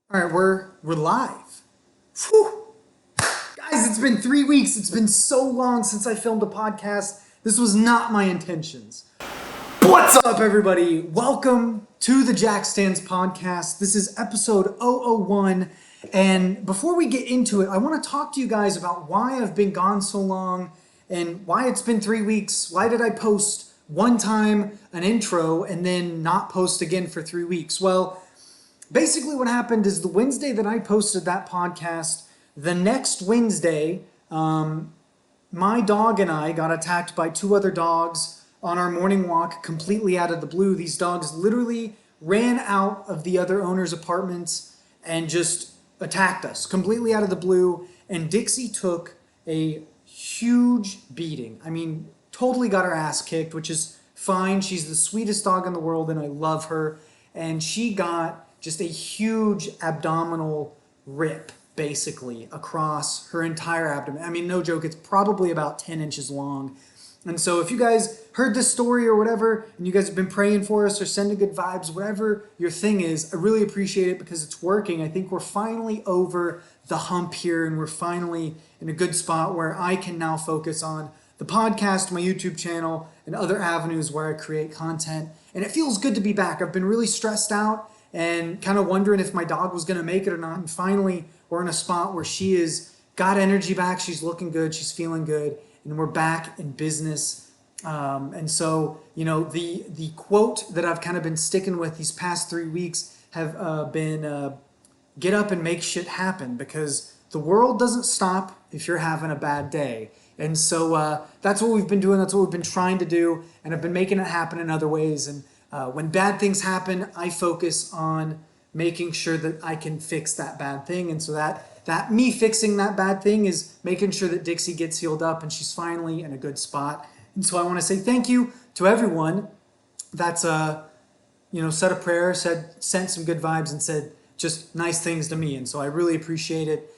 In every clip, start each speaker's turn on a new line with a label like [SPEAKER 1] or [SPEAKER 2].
[SPEAKER 1] All right, we're live. Whew. Guys, it's been 3 weeks. It's been so long since I filmed a podcast. This was not my intentions. What's up, everybody? Welcome to the Jack Stands podcast. This is episode 001. And before we get into it, I want to talk to you guys about why I've been gone so long and why it's been 3 weeks. Why did I post one time an intro and then not post again for 3 weeks? Well, basically what happened is the Wednesday that I posted that podcast, the next Wednesday, my dog and I got attacked by two other dogs on our morning walk completely out of the blue. These dogs literally ran out of the other owner's apartments and just attacked us completely out of the blue. And Dixie took a huge beating. I mean, totally got her ass kicked, which is fine. She's the sweetest dog in the world and I love her. And she got just a huge abdominal rip basically across her entire abdomen. I mean, no joke, it's probably about 10 inches long. And so if you guys heard this story or whatever, and you guys have been praying for us or sending good vibes, whatever your thing is, I really appreciate it because it's working. I think we're finally over the hump here and we're finally in a good spot where I can now focus on the podcast, my YouTube channel, and other avenues where I create content. And it feels good to be back. I've been really stressed out and kind of wondering if my dog was going to make it or not. And finally, we're in a spot where she is got energy back. She's looking good. She's feeling good. And we're back in business. And so, the quote that I've kind of been sticking with these past 3 weeks have been get up and make shit happen, because the world doesn't stop if you're having a bad day. And so that's what we've been doing. That's what we've been trying to do. And I've been making it happen in other ways. And when bad things happen, I focus on making sure that I can fix that bad thing. And so that me fixing that bad thing is making sure that Dixie gets healed up and she's finally in a good spot. And so I want to say thank you to everyone that's said a prayer, sent some good vibes, and said just nice things to me. And so I really appreciate it.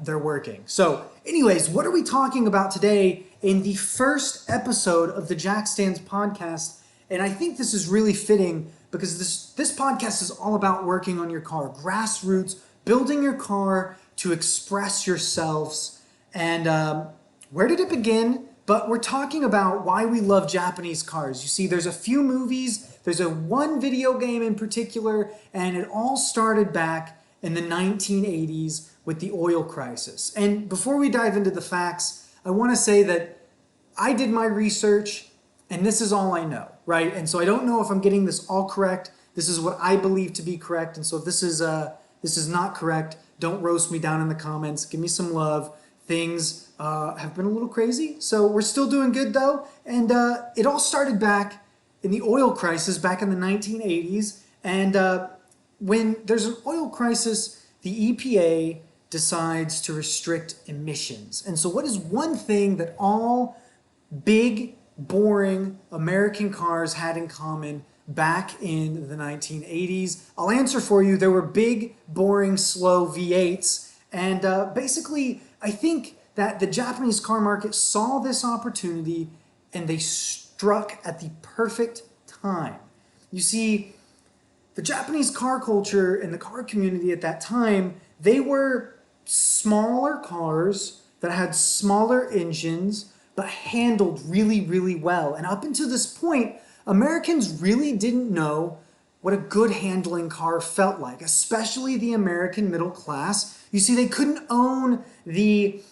[SPEAKER 1] They're working. So anyways, what are we talking about today in the first episode of the Jack Stands podcast? And I think this is really fitting because this podcast is all about working on your car, grassroots, building your car to express yourselves. And where did it begin? But we're talking about why we love Japanese cars. You see, there's a few movies, there's one video game in particular, and it all started back in the 1980s with the oil crisis. And before we dive into the facts, I want to say that I did my research, and this is all I know, right? And so I don't know if I'm getting this all correct. This is what I believe to be correct. And so if this is not correct, don't roast me down in the comments. Give me some love. Things have been a little crazy. So we're still doing good though. And it all started back in the oil crisis back in the 1980s. And when there's an oil crisis, the EPA decides to restrict emissions. And so what is one thing that all big, boring American cars had in common back in the 1980s? I'll answer for you. There were big, boring, slow V8s. And basically, I think that the Japanese car market saw this opportunity and they struck at the perfect time. You see, the Japanese car culture and the car community at that time, they were smaller cars that had smaller engines but handled really, really well. And up until this point, Americans really didn't know what a good handling car felt like, especially the American middle class. You see, they couldn't own the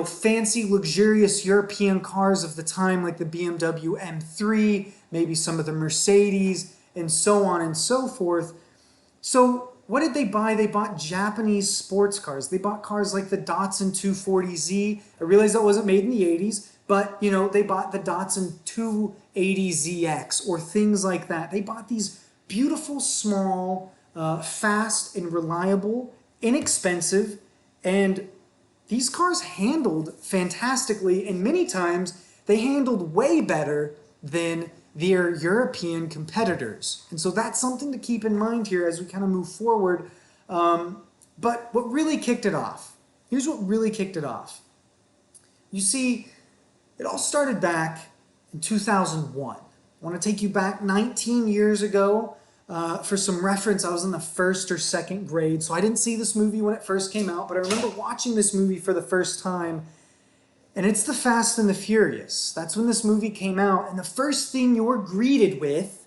[SPEAKER 1] fancy, luxurious European cars of the time, like the BMW M3, maybe some of the Mercedes, and so on and so forth. So what did they buy? They bought Japanese sports cars. They bought cars like the Datsun 240Z. I realize that wasn't made in the 80s, but they bought the Datsun 280ZX or things like that. They bought these beautiful, small, fast and reliable, inexpensive, and these cars handled fantastically, and many times they handled way better than their European competitors. And so that's something to keep in mind here as we kind of move forward. But what really kicked it off, here's what really kicked it off. You see, it all started back in 2001. I want to take you back 19 years ago. For some reference, I was in the first or second grade, so I didn't see this movie when it first came out, but I remember watching this movie for the first time, and it's The Fast and the Furious. That's when this movie came out, and the first thing you're greeted with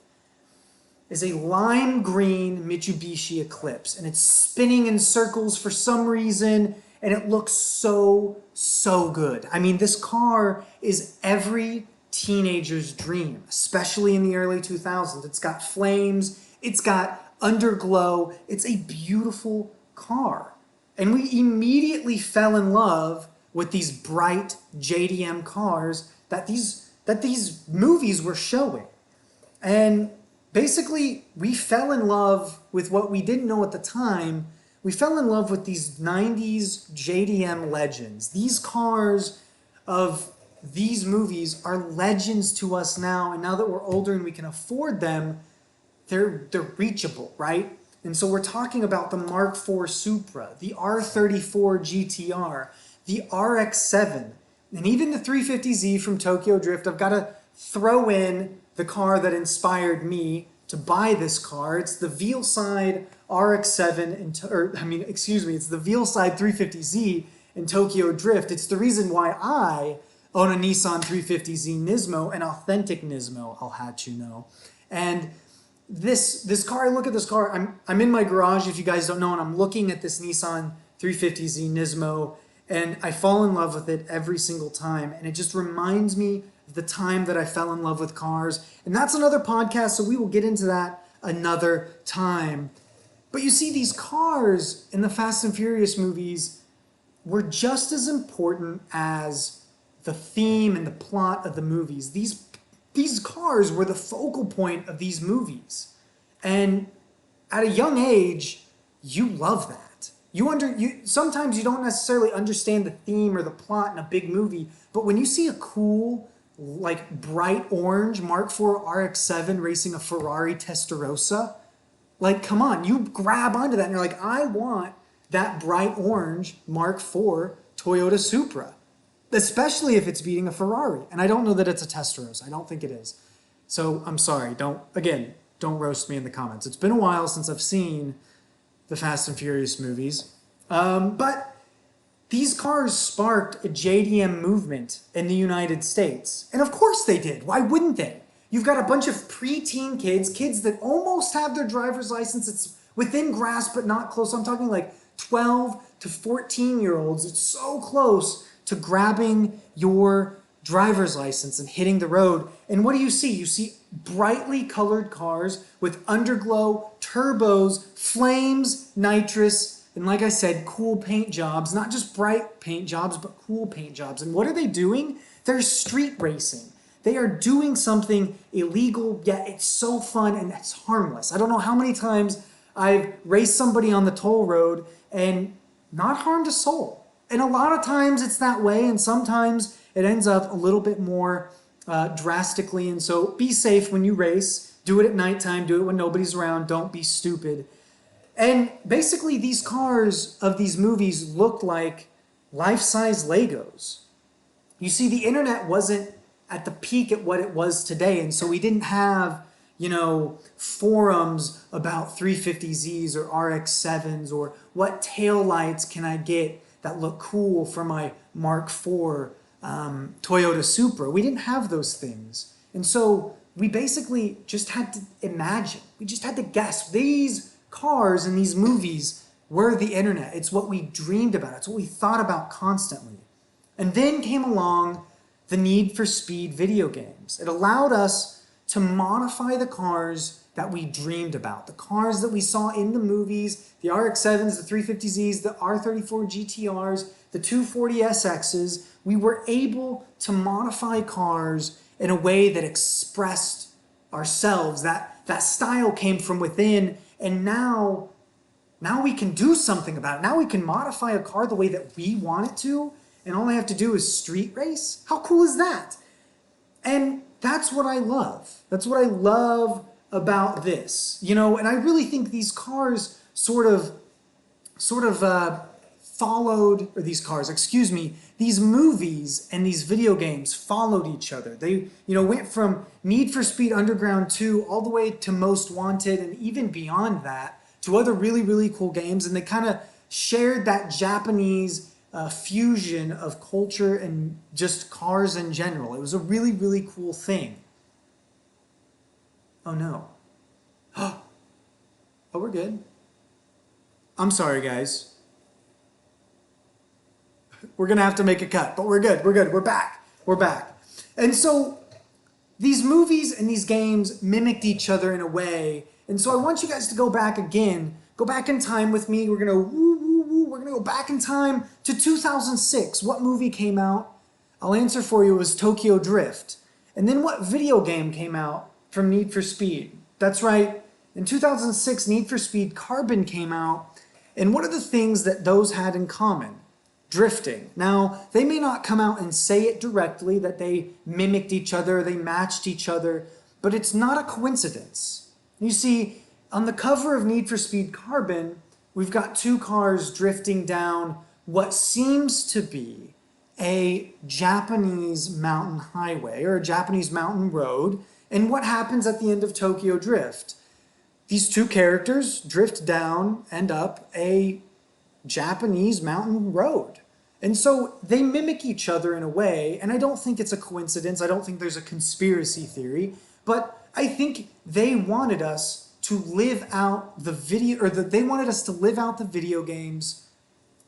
[SPEAKER 1] is a lime green Mitsubishi Eclipse, and it's spinning in circles for some reason, and it looks so, so good. I mean, this car is every teenager's dream, especially in the early 2000s. It's got flames, it's got underglow, it's a beautiful car. And we immediately fell in love with these bright JDM cars that these movies were showing. And basically, we fell in love with what we didn't know at the time. We fell in love with these 90s JDM legends. These cars of these movies are legends to us now, and now that we're older and we can afford them, they're reachable, right? And so we're talking about the Mark IV Supra, the R34 GTR, the RX-7, and even the 350Z from Tokyo Drift. I've got to throw in the car that inspired me to buy this car. It's the Veilside RX-7, it's the Veilside 350Z in Tokyo Drift. It's the reason why I own a Nissan 350Z Nismo, an authentic Nismo, I'll have you know. And this car, I look at this car, I'm in my garage, if you guys don't know, and I'm looking at this Nissan 350Z Nismo, and I fall in love with it every single time. And it just reminds me of the time that I fell in love with cars. And that's another podcast, so we will get into that another time. But you see, these cars in the Fast and Furious movies were just as important as the theme and the plot of the movies. These cars were the focal point of these movies. And at a young age, you love that. Sometimes you don't necessarily understand the theme or the plot in a big movie, but when you see a cool, like bright orange Mark IV RX-7 racing a Ferrari Testarossa, like, come on, you grab onto that and you're like, I want that bright orange Mark IV Toyota Supra. Especially if it's beating a Ferrari. And I don't know that it's a Testarossa. I don't think it is. So I'm sorry. Don't roast me in the comments. It's been a while since I've seen the Fast and Furious movies. But these cars sparked a JDM movement in the United States. And of course they did. Why wouldn't they? You've got a bunch of preteen kids that almost have their driver's license. It's within grasp but not close. I'm talking like 12 to 14-year-olds. It's so close to grabbing your driver's license and hitting the road. And what do? You see brightly colored cars with underglow, turbos, flames, nitrous, and like I said, cool paint jobs. Not just bright paint jobs, but cool paint jobs. And what are they doing? They're street racing. They are doing something illegal, yet it's so fun and it's harmless. I don't know how many times I've raced somebody on the toll road and not harmed a soul. And a lot of times it's that way, and sometimes it ends up a little bit more drastically. And so be safe when you race. Do it at nighttime. Do it when nobody's around. Don't be stupid. And basically these cars of these movies looked like life-size Legos. You see, the internet wasn't at the peak at what it was today, and so we didn't have, forums about 350Zs or RX-7s or what taillights can I get that look cool for my Mark IV Toyota Supra. We didn't have those things. And so we basically just had to imagine. We just had to guess. These cars in these movies were the internet. It's what we dreamed about. It's what we thought about constantly. And then came along the Need for Speed video games. It allowed us to modify the cars that we dreamed about. The cars that we saw in the movies, the RX-7s, the 350Zs, the R34 GTRs, the 240SXs. We were able to modify cars in a way that expressed ourselves. That style came from within, and now we can do something about it. Now we can modify a car the way that we want it to, and all I have to do is street race. How cool is that? And that's what I love. That's what I love about this, and I really think these cars sort of these movies and these video games followed each other. They, went from Need for Speed Underground 2 all the way to Most Wanted and even beyond that to other really, really cool games. And they kind of shared that Japanese fusion of culture and just cars in general. It was a really, really cool thing. Oh no. Oh, we're good. I'm sorry, guys. We're going to have to make a cut, but we're good. We're back. And so these movies and these games mimicked each other in a way. And so I want you guys to go back again. Go back in time with me. We're going to We're going to go back in time to 2006. What movie came out? I'll answer for you. It was Tokyo Drift. And then what video game came out from Need for Speed? That's right. In 2006, Need for Speed Carbon came out. And what are the things that those had in common? Drifting. Now, they may not come out and say it directly, that they mimicked each other, they matched each other, but it's not a coincidence. You see, on the cover of Need for Speed Carbon, we've got two cars drifting down what seems to be a Japanese mountain highway or a Japanese mountain road. And what happens at the end of Tokyo Drift? These two characters drift down and up a Japanese mountain road. And so they mimic each other in a way, and I don't think it's a coincidence. I don't think there's a conspiracy theory, but I think they wanted us to live out the they wanted us to live out the video games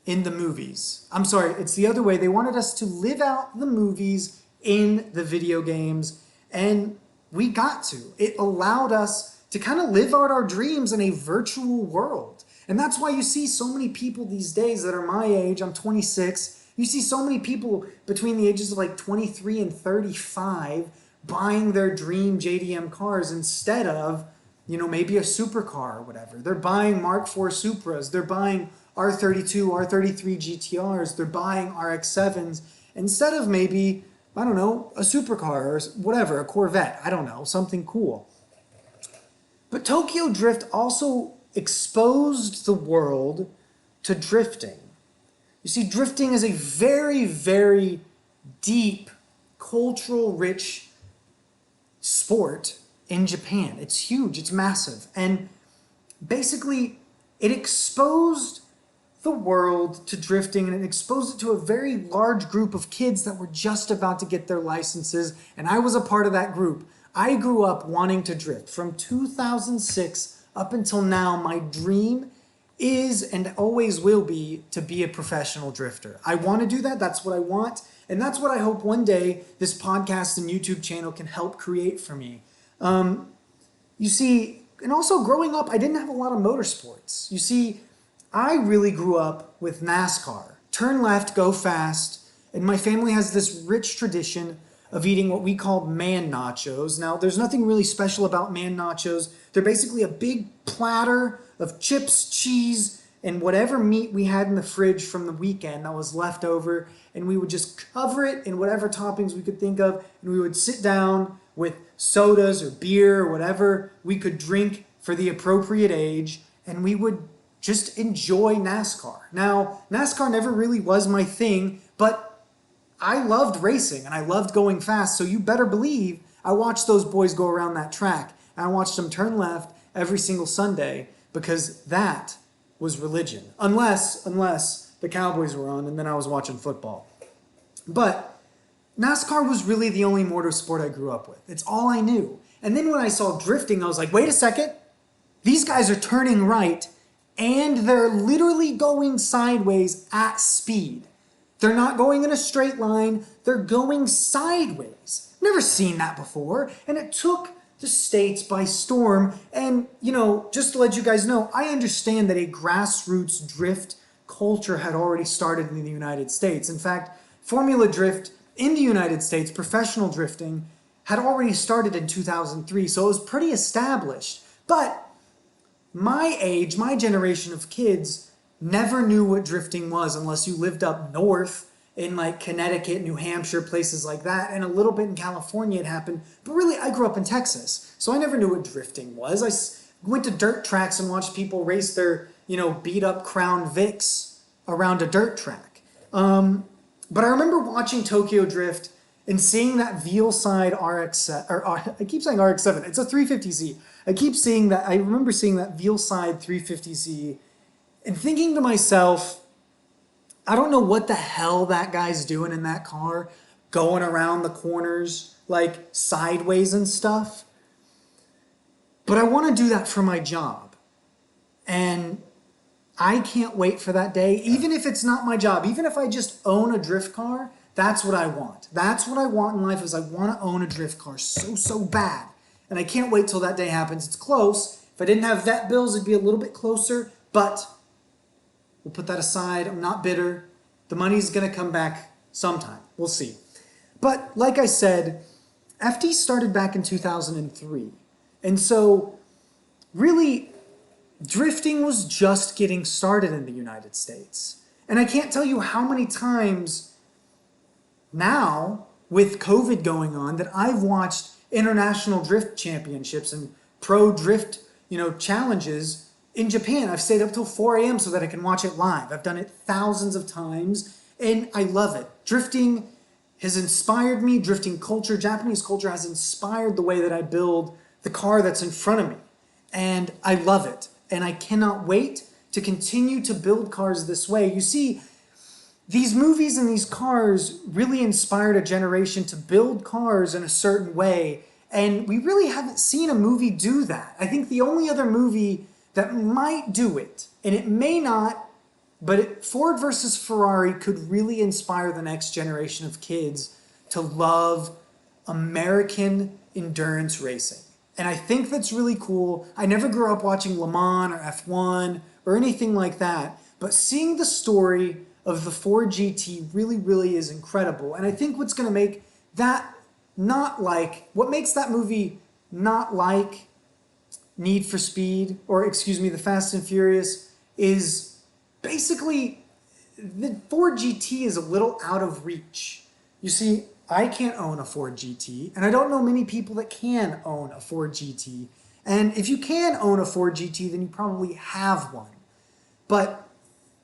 [SPEAKER 1] in the movies. I'm sorry, it's the other way. They wanted us to live out the movies in the video games, and we got to. It allowed us to kind of live out our dreams in a virtual world. And that's why you see so many people these days that are my age. I'm 26. You see so many people between the ages of like 23 and 35 buying their dream JDM cars instead of, maybe a supercar or whatever. They're buying Mark IV Supras. They're buying R32, R33 GTRs. They're buying RX-7s instead of maybe, I don't know, a supercar or whatever, a Corvette. I don't know, something cool. But Tokyo Drift also exposed the world to drifting. You see, drifting is a very, very deep, cultural rich sport in Japan. It's huge, it's massive. And basically, it exposed the world to drifting, and it exposed it to a very large group of kids that were just about to get their licenses, and I was a part of that group. I grew up wanting to drift. From 2006 up until now, my dream is and always will be to be a professional drifter. I want to do that. That's what I want. And that's what I hope one day this podcast and YouTube channel can help create for me. You see, and also growing up, I didn't have a lot of motorsports. You see, I really grew up with NASCAR. Turn left, go fast. And my family has this rich tradition of eating what we call man nachos. Now, there's nothing really special about man nachos. They're basically a big platter of chips, cheese, and whatever meat we had in the fridge from the weekend that was left over, and we would just cover it in whatever toppings we could think of, and we would sit down with sodas or beer or whatever we could drink for the appropriate age, and we would just enjoy NASCAR. Now, NASCAR never really was my thing, but I loved racing and I loved going fast, so you better believe I watched those boys go around that track, and I watched them turn left every single Sunday because that was religion. Unless the Cowboys were on and then I was watching football. But NASCAR was really the only motorsport I grew up with. It's all I knew. And then when I saw drifting, I was like, wait a second. These guys are turning right and they're literally going sideways at speed. They're not going in a straight line. They're going sideways. Never seen that before. And it took the States by storm. And, just to let you guys know, I understand that a grassroots drift culture had already started in the United States. In fact, Formula Drift in the United States, professional drifting, had already started in 2003. So it was pretty established. But my age, my generation of kids never knew what drifting was unless you lived up north in like Connecticut, New Hampshire, places like that, and a little bit in California it happened. But really, I grew up in Texas, so I never knew what drifting was. I went to dirt tracks and watched people race their, beat up Crown Vics around a dirt track. But I remember watching Tokyo Drift and seeing that Veal-side RX-7, I keep saying RX-7, it's a 350Z. I remember seeing that Veal-side 350Z and thinking to myself, I don't know what the hell that guy's doing in that car, going around the corners, like sideways and stuff. But I want to do that for my job. And I can't wait for that day, even if it's not my job, even if I just own a drift car, that's what I want. That's what I want in life is I want to own a drift car so bad. And I can't wait till that day happens. It's close. If I didn't have vet bills, it'd be a little bit closer, but we'll put that aside. I'm not bitter. The money's going to come back sometime. We'll see. But like I said, FD started back in 2003. And so really, drifting was just getting started in the United States. And I can't tell you how many times now, with COVID going on, that I've watched international drift championships and pro drift, challenges in Japan. I've stayed up till 4 a.m. so that I can watch it live. I've done it thousands of times, and I love it. Drifting has inspired me. Drifting culture, Japanese culture, has inspired the way that I build the car that's in front of me. And I love it. And I cannot wait to continue to build cars this way. You see, these movies and these cars really inspired a generation to build cars in a certain way. And we really haven't seen a movie do that. I think the only other movie that might do it, and it may not, but Ford versus Ferrari could really inspire the next generation of kids to love American endurance racing. And I think that's really cool. I never grew up watching Le Mans or F1 or anything like that, but seeing the story of the Ford GT really is incredible. And I think what's going to make that what makes that movie not like Need for Speed, or the Fast and Furious, is basically the Ford GT is a little out of reach. You see, I can't own a Ford GT, and I don't know many people that can own a Ford GT. And if you can own a Ford GT, then you probably have one. But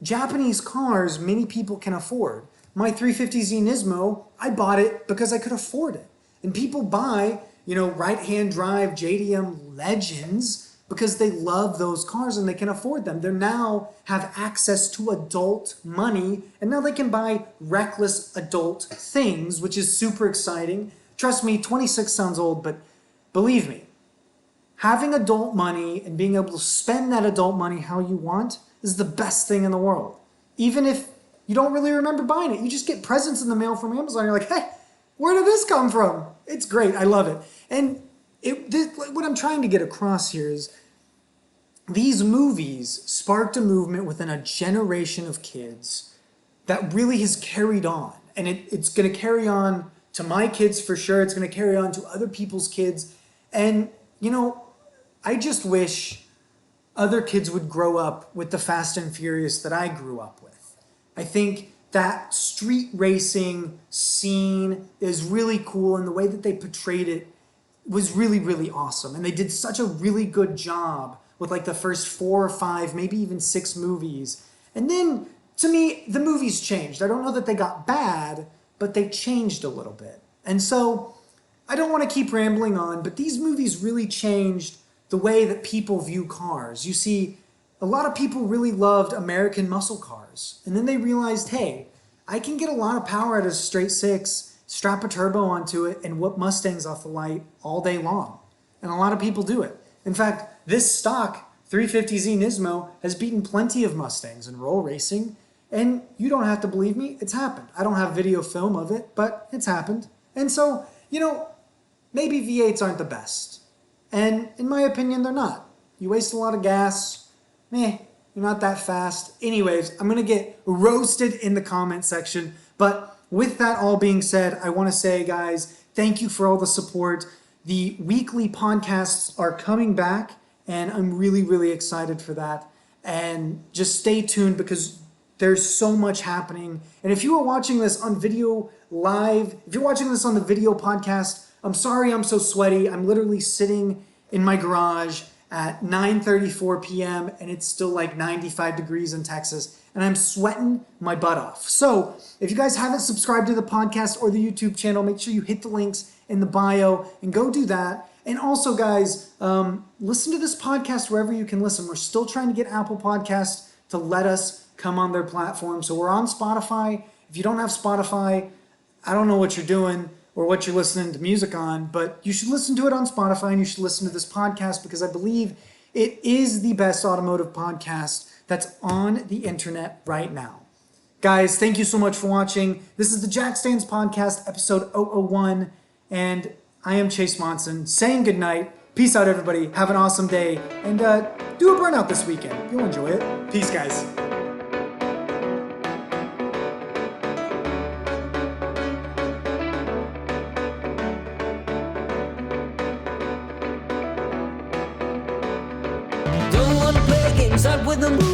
[SPEAKER 1] Japanese cars, many people can afford. My 350Z Nismo, I bought it because I could afford it. And people buy, right-hand drive JDM Legends because they love those cars and they can afford them. They now have access to adult money, and now they can buy reckless adult things, which is super exciting. Trust me, 26 sounds old, but believe me, having adult money and being able to spend that adult money how you want is the best thing in the world. Even if you don't really remember buying it, you just get presents in the mail from Amazon. You're like, hey, where did this come from? It's great. I love it. And what I'm trying to get across here is these movies sparked a movement within a generation of kids that really has carried on. And it's going to carry on to my kids for sure. It's going to carry on to other people's kids. And, I just wish other kids would grow up with the Fast and Furious that I grew up with. I think that street racing scene is really cool, and the way that they portrayed it was really awesome. And they did such a really good job with like the first 4 or 5, maybe even 6 movies. And then, to me, the movies changed. I don't know that they got bad, but they changed a little bit. And so, I don't want to keep rambling on, but these movies really changed the way that people view cars. You see, a lot of people really loved American muscle cars. And then they realized, hey, I can get a lot of power out of a straight 6, strap a turbo onto it, and whoop Mustangs off the light all day long. And a lot of people do it. In fact, this stock 350Z Nismo has beaten plenty of Mustangs in roll racing. And you don't have to believe me, it's happened. I don't have video film of it, but it's happened. And so, maybe V8s aren't the best. And in my opinion, they're not. You waste a lot of gas. You're not that fast. Anyways, I'm going to get roasted in the comment section. But with that all being said, I want to say, guys, thank you for all the support. The weekly podcasts are coming back, and I'm really excited for that. And just stay tuned because there's so much happening. And if you are watching this on video live, if you're watching this on the video podcast, I'm sorry I'm so sweaty. I'm literally sitting in my garage at 9:34 p.m. and it's still like 95 degrees in Texas and I'm sweating my butt off. So if you guys haven't subscribed to the podcast or the YouTube channel, make sure you hit the links in the bio and go do that. And also, guys, listen to this podcast wherever you can listen. We're still trying to get Apple Podcasts to let us come on their platform. So we're on Spotify. If you don't have Spotify, I don't know what you're doing or what you're listening to music on, but you should listen to it on Spotify and you should listen to this podcast because I believe it is the best automotive podcast that's on the internet right now. Guys, thank you so much for watching. This is the Jack Stands Podcast, episode 001, and I am Chase Monson saying goodnight. Peace out, everybody. Have an awesome day, and do a burnout this weekend. You'll enjoy it. Peace, guys.
[SPEAKER 2] Don't wanna play games out with them.